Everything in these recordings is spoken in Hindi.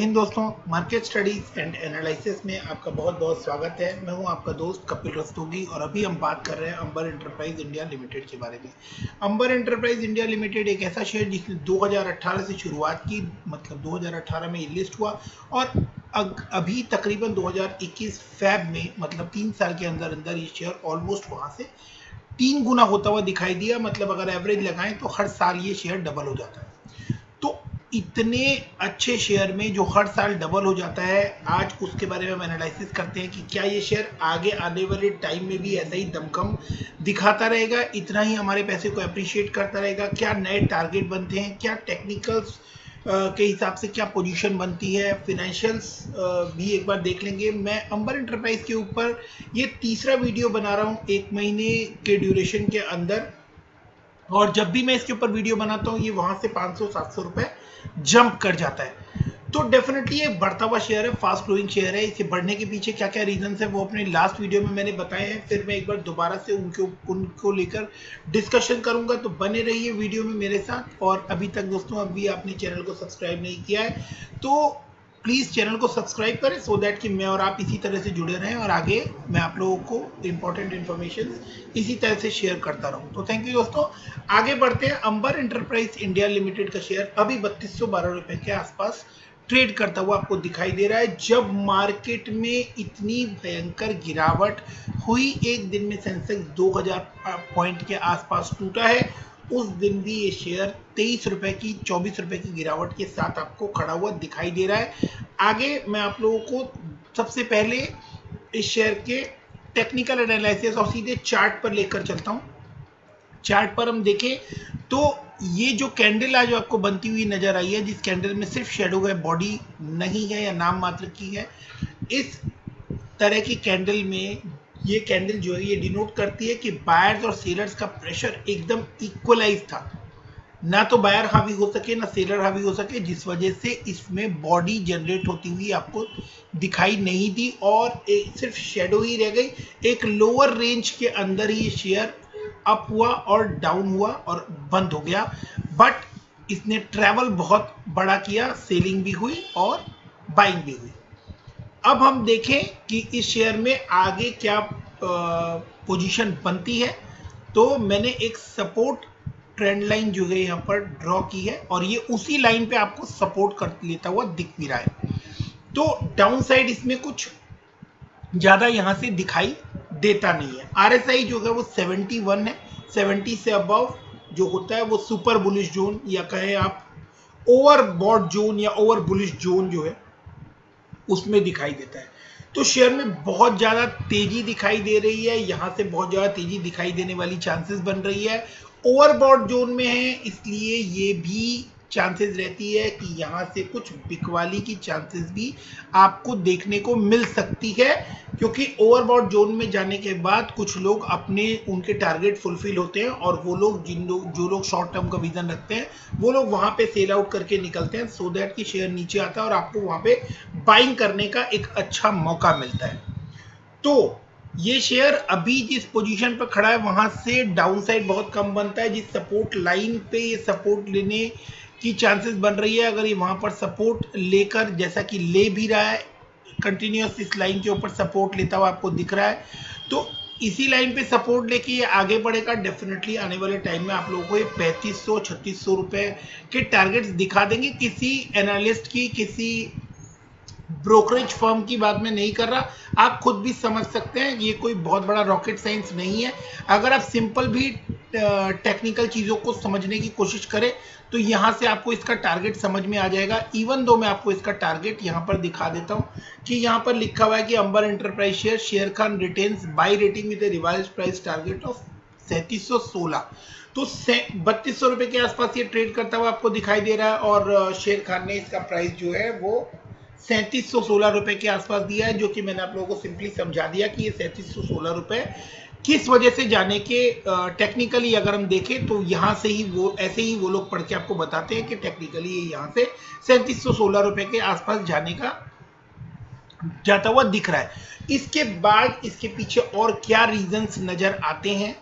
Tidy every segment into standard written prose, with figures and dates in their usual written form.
हिंद दोस्तों, मार्केट स्टडीज एंड एनालिसिस में आपका बहुत बहुत स्वागत है। मैं हूं आपका दोस्त कपिल रस्तोगी और अभी हम बात कर रहे हैं अंबर एंटरप्राइज इंडिया लिमिटेड के बारे में। अंबर एंटरप्राइज इंडिया लिमिटेड एक ऐसा शेयर जिसने 2018 से शुरुआत की, मतलब 2018 में लिस्ट हुआ और अभी तकरीबन 2021 फैब में, मतलब 3 साल के अंदर अंदर ये शेयर ऑलमोस्ट वहां से 3 गुना होता हुआ दिखाई दिया। मतलब अगर एवरेज लगाएं तो हर साल ये शेयर डबल हो जाता है। तो इतने अच्छे शेयर में जो हर साल डबल हो जाता है, आज उसके बारे में हम एनालिसिस करते हैं कि क्या ये शेयर आगे आने वाले टाइम में भी ऐसा ही दमखम दिखाता रहेगा, इतना ही हमारे पैसे को अप्रिशिएट करता रहेगा, क्या नए टारगेट बनते हैं, क्या टेक्निकल्स के हिसाब से क्या पोजीशन बनती है, फिनेंशियल्स भी एक बार देख लेंगे। मैं अंबर एंटरप्राइज के ऊपर ये तीसरा वीडियो बना रहा हूँ 1 महीने के ड्यूरेशन के अंदर, और जब भी मैं इसके ऊपर वीडियो बनाता हूँ ये वहां से 500-700 रुपए जंप कर जाता है। तो डेफिनेटली ये बढ़ता हुआ शेयर है, फास्ट ग्रोइंग शेयर है। इसे बढ़ने के पीछे क्या क्या रीजंस है वो अपने लास्ट वीडियो में मैंने बताए हैं। फिर मैं एक बार दोबारा से उनको लेकर डिस्कशन करूंगा, तो बने रहिए वीडियो में मेरे साथ। और अभी तक दोस्तों अभी आपने चैनल को सब्सक्राइब नहीं किया है तो प्लीज चैनल को सब्सक्राइब करें, सो दैट कि मैं और आप इसी तरह से जुड़े रहें और आगे मैं आप लोगों को इंपॉर्टेंट इन्फॉर्मेशन इसी तरह से शेयर करता रहूं। तो थैंक यू दोस्तों, आगे बढ़ते हैं। अंबर एंटरप्राइज इंडिया लिमिटेड का शेयर अभी 3212 रुपए के आसपास ट्रेड करता हुआ आपको दिखाई दे रहा है। जब मार्केट में इतनी भयंकर गिरावट हुई, एक दिन में सेंसेक्स 2000 पॉइंट के आसपास टूटा है, उस दिन भी ये शेयर 23 रुपए की 24 रुपए की गिरावट के साथ आपको खड़ा हुआ दिखाई दे रहा है। आगे मैं आप लोगों को सबसे पहले इस शेयर के टेक्निकल एनालिसिस और सीधे चार्ट पर लेकर चलता हूं। चार्ट पर हम देखें तो ये जो कैंडल आज आपको बनती हुई नजर आई है, जिस कैंडल में सिर्फ शेडो है, बॉडी नहीं है या नाम मात्र की है, इस तरह की कैंडल में ये कैंडल जो है ये डिनोट करती है कि बायर्स और सेलर्स का प्रेशर एकदम इक्वलाइज था। ना तो बायर हावी हो सके ना सेलर हावी हो सके, जिस वजह से इसमें बॉडी जनरेट होती हुई आपको दिखाई नहीं दी और सिर्फ शेडो ही रह गई। एक लोअर रेंज के अंदर ही शेयर अप हुआ और डाउन हुआ और बंद हो गया, बट इसने ट्रैवल बहुत बड़ा किया, सेलिंग भी हुई और बाइंग भी हुई। अब हम देखें कि इस शेयर में आगे क्या पोजीशन बनती है। तो मैंने एक सपोर्ट ट्रेंड लाइन जो है यहाँ पर ड्रॉ की है और ये उसी लाइन पे आपको सपोर्ट कर लेता हुआ दिख भी रहा है। तो डाउन साइड इसमें कुछ ज्यादा यहाँ से दिखाई देता नहीं है। आरएसआई जो है वो 71 है, 70 से अबव जो होता है वो सुपर बुलिश जोन या कहे आप ओवरबॉट जोन या ओवर बुलिश जोन जो है उसमें दिखाई देता है। तो शेयर में बहुत ज्यादा तेजी दिखाई दे रही है, यहां से बहुत ज्यादा तेजी दिखाई देने वाली चांसेस बन रही है। ओवरबॉट जोन में है, इसलिए ये भी चांसेस रहती है कि यहां से कुछ बिकवाली की चांसेस भी आपको देखने को मिल सकती है, क्योंकि ओवरबॉट जोन में जाने के बाद कुछ लोग अपने उनके टारगेट फुलफिल होते हैं और वो लोग जो लोग शॉर्ट टर्म का विजन रखते हैं वो लोग वहां पे सेल आउट करके निकलते हैं, सो दैट कि शेयर नीचे आता है और आपको वहां पे बाइंग करने का एक अच्छा मौका मिलता है। तो ये शेयर अभी जिस पोजीशन पर खड़ा है वहां से डाउन साइड बहुत कम बनता है। जिस सपोर्ट लाइन पे ये सपोर्ट लेने की चांसेस बन रही है, अगर ये वहां पर सपोर्ट लेकर, जैसा कि ले भी रहा है, कंटिन्यूअस इस लाइन के ऊपर सपोर्ट लेता हुआ आपको दिख रहा है, तो इसी लाइन पे सपोर्ट लेके ये आगे बढ़ेगा। डेफिनेटली आने वाले टाइम में आप लोगों को ये 3500-3600 रुपए के टारगेट्स दिखा देंगे। किसी एनालिस्ट की, किसी ब्रोकरेज फर्म की बात मैं नहीं कर रहा, आप खुद भी समझ सकते हैं, ये कोई बहुत बड़ा रॉकेट साइंस नहीं है। अगर आप सिंपल भी टेक्निकल चीजों को समझने की कोशिश करें तो यहां से आपको इसका टारगेट समझ में आ जाएगा। इवन दो मैं आपको इसका टारगेट यहां पर दिखा देता हूं कि यहां पर लिखा हुआ है कि Amber enterprise Sharekhan retains buy rating with revised price target of 3716। तो 3200 रुपए के आसपास ये ट्रेड करता हुआ आपको दिखाई दे रहा है और शेर खान ने इसका प्राइस जो है वो 3716 रुपए के आसपास दिया है, जो कि मैंने आप लोगों को सिंपली समझा दिया कि ये 3716 रुपए किस वजह से जाने के। टेक्निकली अगर हम देखें तो यहां से ही वो ऐसे ही वो लोग पढ़ के आपको बताते हैं कि टेक्निकली ये यहां से 3716 रुपए के आसपास जाने का जाता हुआ दिख रहा है। इसके बाद इसके पीछे और क्या रीजंस नजर आते हैं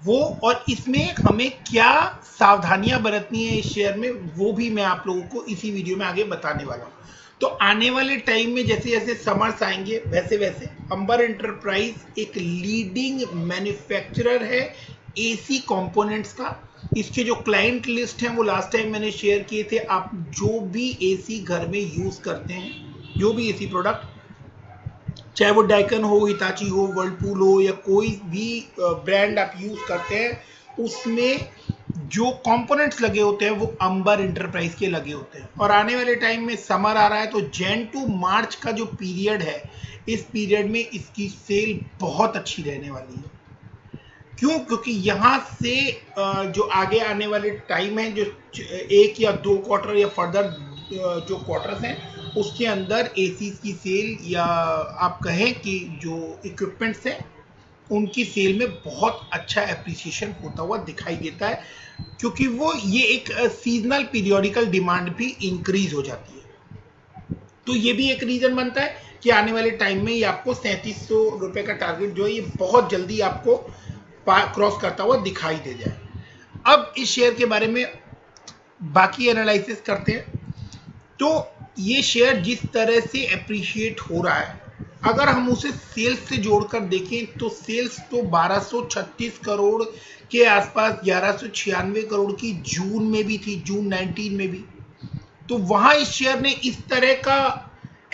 वो, और इसमें हमें क्या सावधानियां बरतनी है इस शेयर में, वो भी मैं आप लोगों को इसी वीडियो में आगे बताने वाला हूं। तो आने वाले टाइम में जैसे जैसे समर्स आएंगे वैसे वैसे अंबर एंटरप्राइज एक लीडिंग मैन्युफैक्चरर है एसी कंपोनेंट्स का। इसके जो क्लाइंट लिस्ट है वो लास्ट टाइम मैंने शेयर किए थे। आप जो भी एसी घर में यूज करते हैं, जो भी एसी प्रोडक्ट, चाहे वो डाइकन हो, हिताची हो, वर्लपूल हो, या कोई भी ब्रांड आप यूज करते हैं, उसमें जो कंपोनेंट्स लगे होते हैं वो अंबर एंटरप्राइज के लगे होते हैं। और आने वाले टाइम में समर आ रहा है, तो जैन टू मार्च का जो पीरियड है, इस पीरियड में इसकी सेल बहुत अच्छी रहने वाली है। क्यों? क्योंकि यहाँ से जो आगे आने वाले टाइम है, जो 1 या 2 क्वार्टर या फर्दर जो क्वार्टर्स हैं, उसके अंदर एसीज की सेल, या आप कहें कि जो इक्विपमेंट्स हैं उनकी सेल में बहुत अच्छा एप्रिसिएशन होता हुआ दिखाई देता है, क्योंकि वो ये एक सीजनल पीरियोडिकल डिमांड भी इंक्रीज हो जाती है। तो ये भी एक रीजन बनता है कि आने वाले टाइम में ये आपको 3700 रुपए का टारगेट जो है ये बहुत जल्दी आपको क्रॉस करता हुआ दिखाई दे जाए। अब इस शेयर के बारे में बाकी एनालिसिस करते हैं। तो ये शेयर जिस तरह से एप्रिशिएट हो रहा है, अगर हम उसे सेल्स से जोड़कर देखें तो सेल्स तो 1236 करोड़ के आसपास, 1196 करोड़ की जून में भी थी, जून 19 में भी। तो वहां इस शेयर ने इस तरह का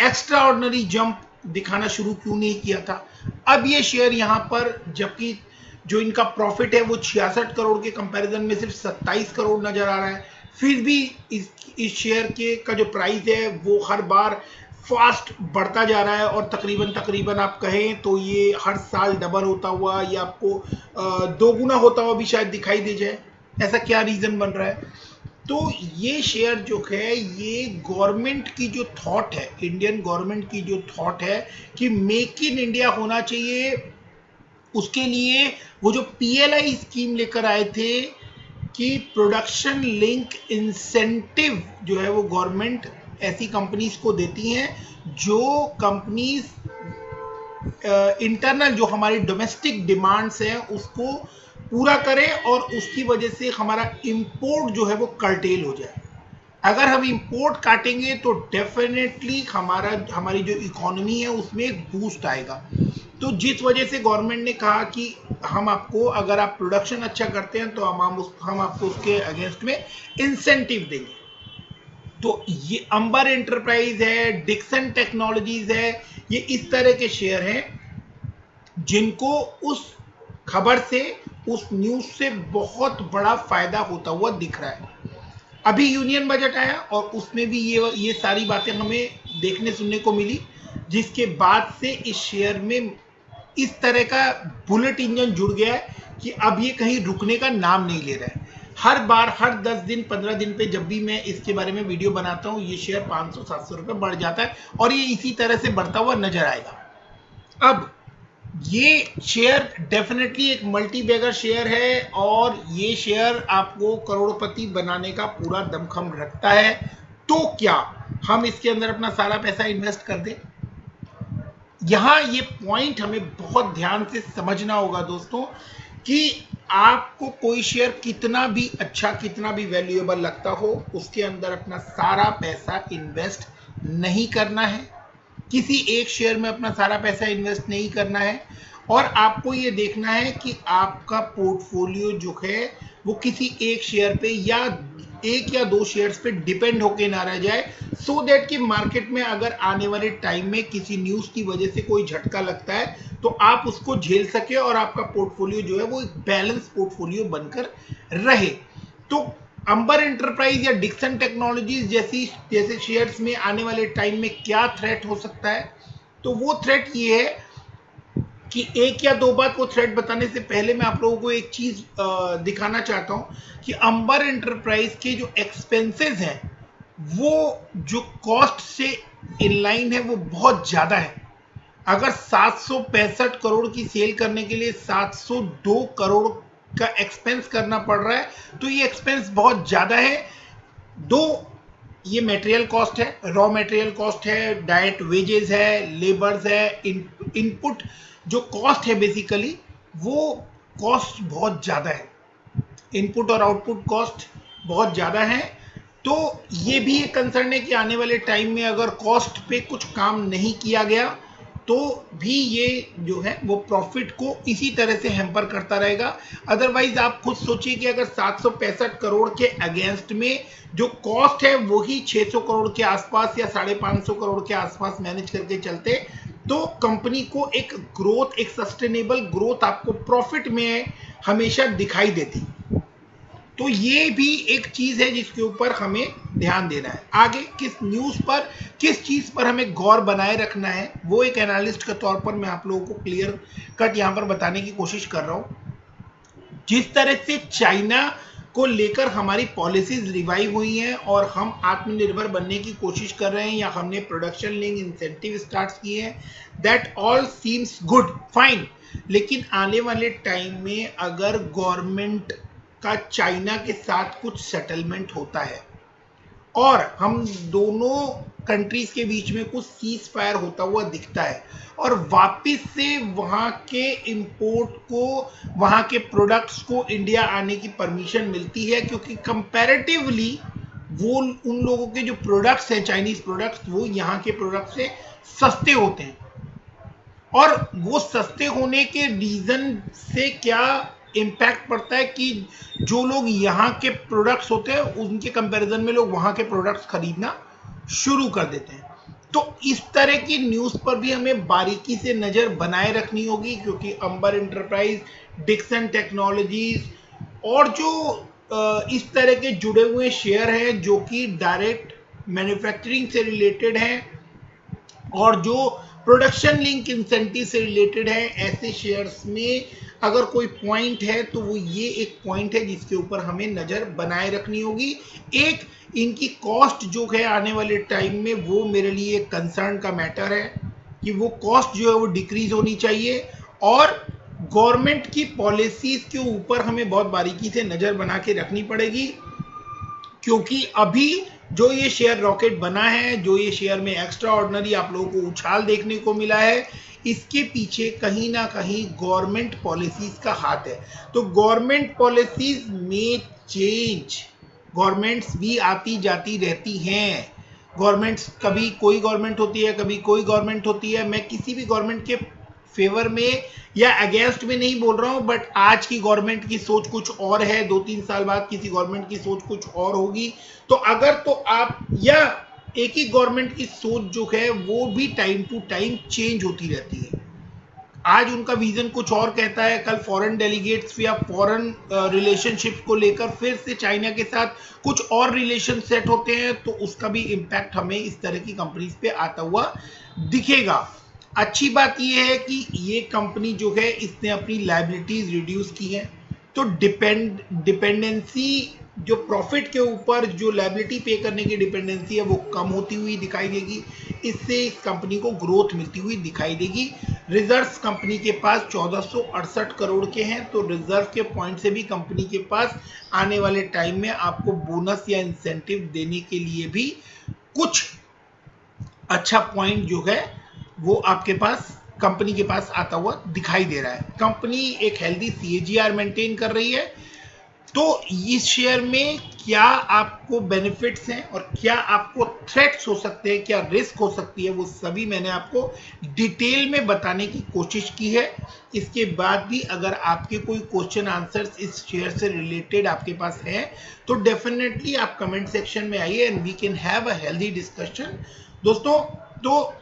एक्स्ट्रा ऑर्डिनरी जंप दिखाना शुरू क्यों नहीं किया था? अब ये शेयर यहां पर, जबकि जो इनका प्रॉफिट है वो 66 करोड़ के कंपैरिजन में सिर्फ 27 करोड़ नजर आ रहा है, फिर भी इस शेयर के का जो प्राइस है वो हर बार फास्ट बढ़ता जा रहा है, और तकरीबन आप कहें तो ये हर साल डबल होता हुआ या आपको दोगुना होता हुआ भी शायद दिखाई दे जाए। ऐसा क्या रीजन बन रहा है? तो ये शेयर जो है, ये गवर्नमेंट की जो थॉट है, इंडियन गवर्नमेंट की जो थॉट है कि मेक इन इंडिया होना चाहिए, उसके लिए वो जो पीएलआई स्कीम लेकर आए थे कि प्रोडक्शन लिंक इंसेंटिव जो है वो गवर्नमेंट ऐसी कंपनीज को देती हैं जो कंपनीज इंटरनल जो हमारी डोमेस्टिक डिमांड्स हैं उसको पूरा करें, और उसकी वजह से हमारा इंपोर्ट जो है वो कर्टेल हो जाए। अगर हम इंपोर्ट काटेंगे तो डेफिनेटली हमारी जो इकोनॉमी है उसमें एक बूस्ट आएगा। तो जिस वजह से गवर्नमेंट ने कहा कि हम आपको, अगर आप प्रोडक्शन अच्छा करते हैं तो हम आपको उसके अगेंस्ट में इंसेंटिव देंगे। तो ये अंबर एंटरप्राइज है, डिक्सन टेक्नोलॉजीज है, ये इस तरह के शेयर हैं जिनको उस खबर से, उस न्यूज से बहुत बड़ा फायदा होता हुआ दिख रहा है। अभी यूनियन बजट आया और उसमें भी ये सारी बातें हमें देखने सुनने को मिली, जिसके बाद से इस शेयर में इस तरह का बुलेट इंजन जुड़ गया है कि अब ये कहीं रुकने का नाम नहीं ले रहा है। हर बार, हर 10 दिन 15 दिन पे जब भी मैं इसके बारे में वीडियो बनाता हूँ, ये शेयर 500-700 रुपए बढ़ जाता है, और ये इसी तरह से बढ़ता हुआ नजर आएगा। अब ये शेयर डेफिनेटली एक मल्टी बैगर शेयर है, और ये शेयर आपको करोड़पति बनाने का पूरा दमखम रखता है। तो क्या हम इसके अंदर अपना सारा पैसा इन्वेस्ट कर दें? यहां ये पॉइंट हमें बहुत ध्यान से समझना होगा दोस्तों, कि आपको कोई शेयर कितना भी अच्छा, कितना भी वैल्यूएबल लगता हो, उसके अंदर अपना सारा पैसा इन्वेस्ट नहीं करना है। किसी एक शेयर में अपना सारा पैसा इन्वेस्ट नहीं करना है, और आपको ये देखना है कि आपका पोर्टफोलियो जो है वो किसी एक शेयर पे या 1 या 2 शेयर्स पे डिपेंड होके ना रह जाए, सो दैट कि मार्केट में अगर आने वाले टाइम में किसी न्यूज की वजह से कोई झटका लगता है तो आप उसको झेल सके, और आपका पोर्टफोलियो जो है वो एक बैलेंस पोर्टफोलियो बनकर रहे। तो अंबर एंटरप्राइज या डिक्सन टेक्नोलॉजीज जैसे शेयर्स में आने वाले टाइम में क्या थ्रेट हो सकता है? तो वो थ्रेट ये है कि 1 या 2 बात को थ्रेट बताने से पहले मैं आप लोगों को एक चीज दिखाना चाहता हूं कि अंबर एंटरप्राइज के जो एक्सपेंसेस हैं वो जो कॉस्ट से इनलाइन है वो बहुत ज्यादा है। अगर 765 करोड़ की सेल करने के लिए 702 करोड़ का एक्सपेंस करना पड़ रहा है, तो ये एक्सपेंस बहुत ज्यादा है। दो, ये मटेरियल कॉस्ट है, रॉ मटेरियल कॉस्ट है, डायरेक्ट वेजेस है, लेबर्स है, इनपुट जो कॉस्ट है बेसिकली वो कॉस्ट बहुत ज्यादा है, इनपुट और आउटपुट कॉस्ट बहुत ज्यादा है। तो ये भी एक कंसर्न है कि आने वाले टाइम में अगर कॉस्ट पे कुछ काम नहीं किया गया तो भी ये जो है वो प्रॉफिट को इसी तरह से हैम्पर करता रहेगा। अदरवाइज आप खुद सोचिए कि अगर 765 करोड़ के अगेंस्ट में जो कॉस्ट है वही 600 करोड़ के आसपास या 550 करोड़ के आसपास मैनेज करके चलते तो कंपनी को एक ग्रोथ, एक सस्टेनेबल ग्रोथ आपको प्रॉफिट में हमेशा दिखाई देती। तो ये भी एक चीज है जिसके ऊपर हमें ध्यान देना है। आगे किस न्यूज पर, किस चीज पर हमें गौर बनाए रखना है, वो एक एनालिस्ट के तौर पर मैं आप लोगों को क्लियर कट यहां पर बताने की कोशिश कर रहा हूं। जिस तरह से चाइना को लेकर हमारी पॉलिसीज रिवाइव हुई हैं और हम आत्मनिर्भर बनने की कोशिश कर रहे हैं या हमने प्रोडक्शन लिंक इंसेंटिव स्टार्ट किए हैं, that all seems good, fine. लेकिन आने वाले टाइम में अगर गवर्नमेंट का चाइना के साथ कुछ सेटलमेंट होता है और हम दोनों कंट्रीज के बीच में कुछ सीज फायर होता हुआ दिखता है और वापस से वहां के इंपोर्ट को, वहां के प्रोडक्ट्स को इंडिया आने की परमिशन मिलती है, क्योंकि कंपैरेटिवली वो उन लोगों के जो प्रोडक्ट्स हैं, चाइनीज प्रोडक्ट्स, वो यहाँ के प्रोडक्ट से सस्ते होते हैं। और वो सस्ते होने के रीजन से क्या इम्पैक्ट पड़ता है कि जो लोग यहाँ के प्रोडक्ट्स होते हैं उनके कंपैरिजन में लोग वहाँ के प्रोडक्ट्स खरीदना शुरू कर देते हैं। तो इस तरह की न्यूज़ पर भी हमें बारीकी से नज़र बनाए रखनी होगी, क्योंकि अंबर इंटरप्राइज, डिक्सन टेक्नोलॉजीज और जो इस तरह के जुड़े हुए शेयर हैं जो कि डायरेक्ट मैन्युफैक्चरिंग से रिलेटेड हैं और जो प्रोडक्शन लिंक इंसेंटिव से रिलेटेड है, ऐसे शेयर्स में अगर कोई पॉइंट है तो वो ये एक पॉइंट है जिसके ऊपर हमें नजर बनाए रखनी होगी। एक, इनकी कॉस्ट जो है आने वाले टाइम में वो मेरे लिए एक कंसर्न का मैटर है कि वो कॉस्ट जो है वो डिक्रीज होनी चाहिए और गवर्नमेंट की पॉलिसीज के ऊपर हमें बहुत बारीकी से नजर बना के रखनी पड़ेगी, क्योंकि अभी जो ये शेयर रॉकेट बना है, जो ये शेयर में एक्स्ट्रा ऑर्डिनरी आप लोगों को उछाल देखने को मिला है, इसके पीछे कहीं ना कहीं गवर्नमेंट पॉलिसीज का हाथ है। तो गवर्नमेंट पॉलिसीज में चेंज, गवर्नमेंट्स भी आती जाती रहती हैं, गवर्नमेंट्स कभी कोई गवर्नमेंट होती है, कभी कोई गवर्नमेंट होती है। मैं किसी भी गवर्नमेंट के फेवर में या अगेंस्ट में नहीं बोल रहा हूं, बट आज की गवर्नमेंट की सोच कुछ और है, 2-3 साल बाद किसी गवर्नमेंट की सोच कुछ और होगी। तो अगर तो आप, या एक ही गवर्नमेंट की सोच जो है वो भी टाइम टू टाइम चेंज होती रहती है। आज उनका विजन कुछ और कहता है, कल फॉरेन डेलीगेट्स या फॉरेन रिलेशनशिप को लेकर फिर से चाइना के साथ कुछ और रिलेशन सेट होते हैं, तो उसका भी इम्पैक्ट हमें इस तरह की कंपनीज पे आता हुआ दिखेगा। अच्छी बात यह है कि ये कंपनी जो है इसने अपनी लायबिलिटीज रिड्यूस की है, तो डिपेंडेंसी जो प्रॉफिट के ऊपर जो लायबिलिटी पे करने की डिपेंडेंसी है वो कम होती हुई दिखाई देगी। इससे इस कंपनी को ग्रोथ मिलती हुई दिखाई देगी। रिजर्व्स कंपनी के पास 1468 करोड़ के हैं, तो रिजर्व के पॉइंट से भी कंपनी के पास आने वाले टाइम में आपको बोनस या इंसेंटिव देने के लिए भी कुछ अच्छा पॉइंट जो है वो आपके पास, कंपनी के पास आता हुआ दिखाई दे रहा है। कंपनी एक हेल्दी CAGR मेंटेन कर रही है। तो इस शेयर में क्या आपको बेनिफिट्स हैं और क्या आपको थ्रेट्स हो सकते हैं, क्या रिस्क हो सकती है, वो सभी मैंने आपको डिटेल में बताने की कोशिश की है। इसके बाद भी अगर आपके कोई क्वेश्चन आंसर्स इस शेयर से रिलेटेड आपके पास है तो डेफिनेटली आप कमेंट सेक्शन में आइए and we can have a healthy discussion. दोस्तों, तो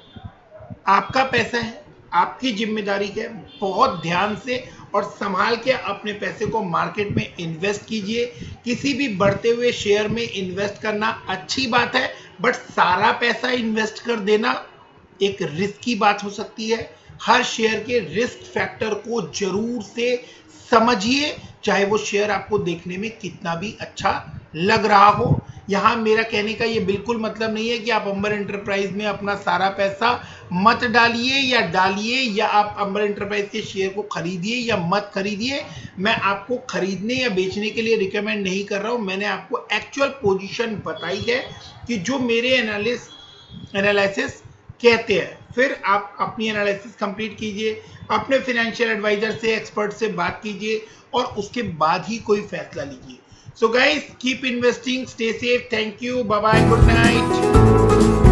आपका पैसा है, आपकी जिम्मेदारी है, बहुत ध्यान से और संभाल के अपने पैसे को मार्केट में इन्वेस्ट कीजिए। किसी भी बढ़ते हुए शेयर में इन्वेस्ट करना अच्छी बात है, बट सारा पैसा इन्वेस्ट कर देना एक रिस्क की बात हो सकती है। हर शेयर के रिस्क फैक्टर को जरूर से समझिए, चाहे वो शेयर आपको देखने में कितना भी अच्छा लग रहा हो। यहाँ मेरा कहने का ये बिल्कुल मतलब नहीं है कि आप अंबर एंटरप्राइज में अपना सारा पैसा मत डालिए या डालिए, या आप अंबर एंटरप्राइज के शेयर को खरीदिए या मत खरीदिए। मैं आपको खरीदने या बेचने के लिए रिकमेंड नहीं कर रहा हूँ। मैंने आपको एक्चुअल पोजीशन बताई है कि जो मेरे एनालिसिस कहते हैं। फिर आप अपनी एनालिसिस कंप्लीट कीजिए, अपने फाइनेंशियल एडवाइजर से, एक्सपर्ट से बात कीजिए और उसके बाद ही कोई फैसला लीजिए। So guys, keep investing, stay safe. Thank you. Bye bye. Good night.